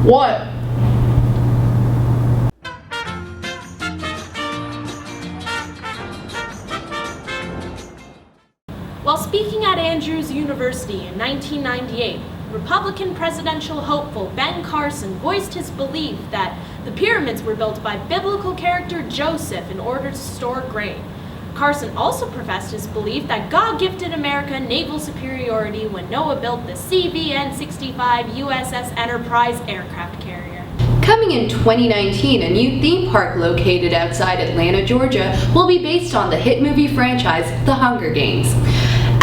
What? While speaking at Andrews University in 1998, Republican presidential hopeful Ben Carson voiced his belief that the pyramids were built by biblical character Joseph in order to store grain. Carson also professed his belief that God gifted America naval superiority when Noah built the CVN-65 USS Enterprise aircraft carrier. Coming in 2019, a new theme park located outside Atlanta, Georgia, will be based on the hit movie franchise The Hunger Games.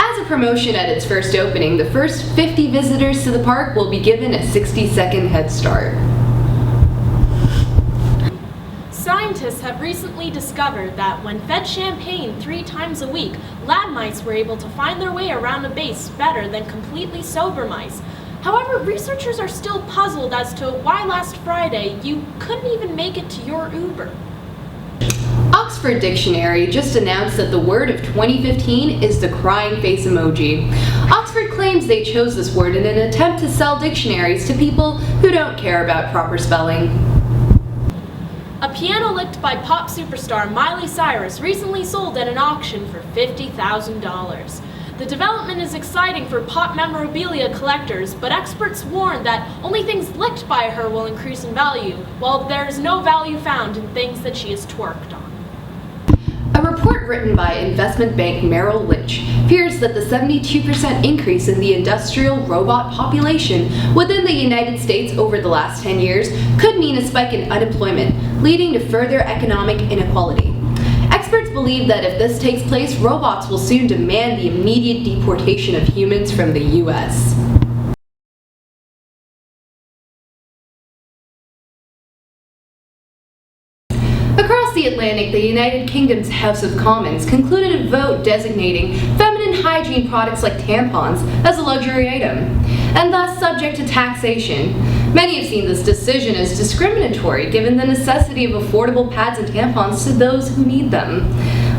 As a promotion at its first opening, the first 50 visitors to the park will be given a 60-second head start. Scientists have recently discovered that when fed champagne 3 times a week, lab mice were able to find their way around a base better than completely sober mice. However, researchers are still puzzled as to why last Friday you couldn't even make it to your Uber. Oxford Dictionary just announced that the word of 2015 is the crying face emoji. Oxford claims they chose this word in an attempt to sell dictionaries to people who don't care about proper spelling. A piano licked by pop superstar Miley Cyrus recently sold at an auction for $50,000. The development is exciting for pop memorabilia collectors, but experts warn that only things licked by her will increase in value, while there is no value found in things that she has twerked on. A report written by investment bank Merrill Lynch fears that the 72% increase in the industrial robot population within the United States over the last 10 years could mean a spike in unemployment, leading to further economic inequality. Experts believe that if this takes place, robots will soon demand the immediate deportation of humans from the U.S. Across the Atlantic, the United Kingdom's House of Commons concluded a vote designating feminine hygiene products like tampons as a luxury item, and thus subject to taxation. Many have seen this decision as discriminatory given the necessity of affordable pads and tampons to those who need them.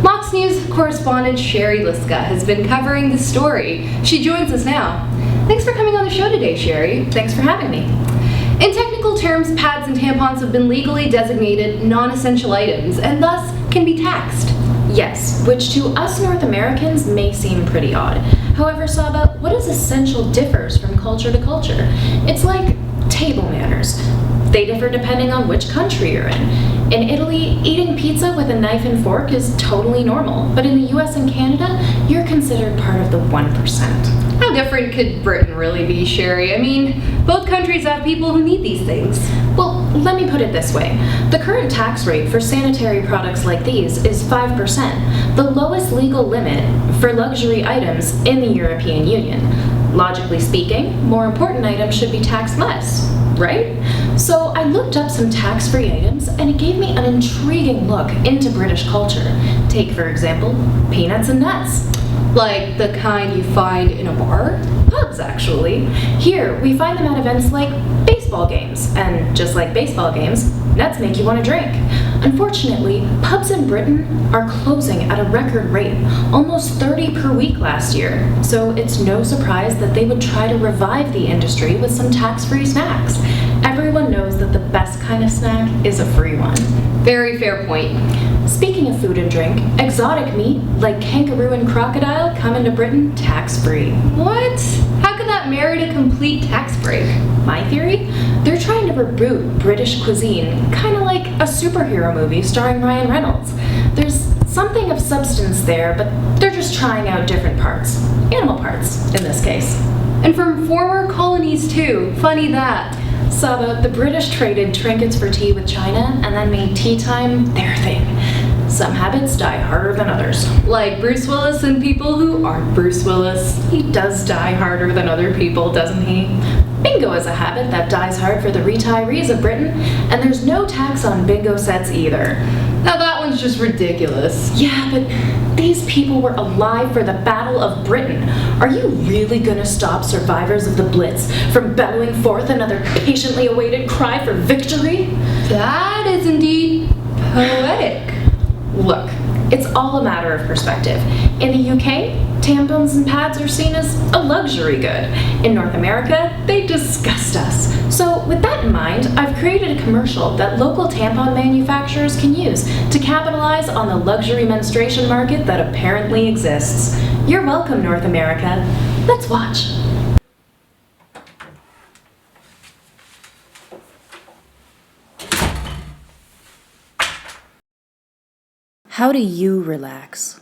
Mox News correspondent Sherri Liska has been covering the story. She joins us now. Thanks for coming on the show today, Sherri. Thanks for having me. In technical terms, pads and tampons have been legally designated non-essential items and thus can be taxed. Yes, which to us North Americans may seem pretty odd. However, Saba, what is essential differs from culture to culture. It's like table manners. They differ depending on which country you're in. In Italy, eating pizza with a knife and fork is totally normal, but in the US and Canada, you're considered part of the 1%. How different could Britain really be, Sherri? I mean, both countries have people who need these things. Well, let me put it this way. The current tax rate for sanitary products like these is 5%, the lowest legal limit for luxury items in the European Union. Logically speaking, more important items should be taxed less, right? So I looked up some tax-free items and it gave me an intriguing look into British culture. Take, for example, peanuts and nuts. Like the kind you find in a bar? Pubs, actually. Here, we find them at events like baseball games, and just like baseball games, nuts make you want to drink. Unfortunately, pubs in Britain are closing at a record rate, almost 30 per week last year, so it's no surprise that they would try to revive the industry with some tax-free snacks. Everyone knows that the best kind of snack is a free one. Very fair point. Speaking of food and drink, exotic meat like kangaroo and crocodile come into Britain tax-free. What? How could that merit a complete tax break? My theory? They're trying to reboot British cuisine, kind of like a superhero movie starring Ryan Reynolds. There's something of substance there, but they're just trying out different parts. Animal parts, in this case. And from former colonies too. Funny that. Saba, the British traded trinkets for tea with China and then made tea time their thing. Some habits die harder than others. Like Bruce Willis and people who aren't Bruce Willis. He does die harder than other people, doesn't he? Bingo is a habit that dies hard for the retirees of Britain, and there's no tax on bingo sets either. Now that one's just ridiculous. Yeah, but these people were alive for the Battle of Britain. Are you really gonna stop survivors of the Blitz from bellowing forth another patiently awaited cry for victory? That is indeed poetic. Look, It's all a matter of perspective. In the UK, tampons and pads are seen as a luxury good. In North America, they disgust us. So with that in mind, I've created a commercial that local tampon manufacturers can use to capitalize on the luxury menstruation market that apparently exists. You're welcome, North America. Let's watch. How do you relax?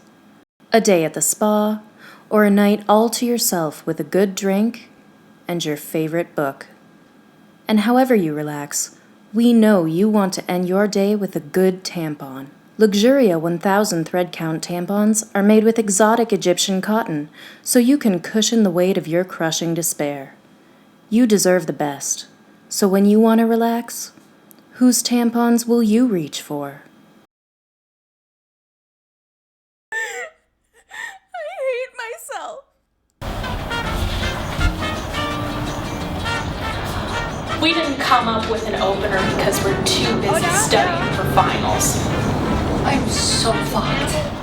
A day at the spa, or a night all to yourself with a good drink and your favorite book? And however you relax, we know you want to end your day with a good tampon. Luxuria 1000 thread count tampons are made with exotic Egyptian cotton, so you can cushion the weight of your crushing despair. You deserve the best, so when you want to relax, whose tampons will you reach for? We didn't come up with an opener because we're too busy studying for finals. I'm so fucked.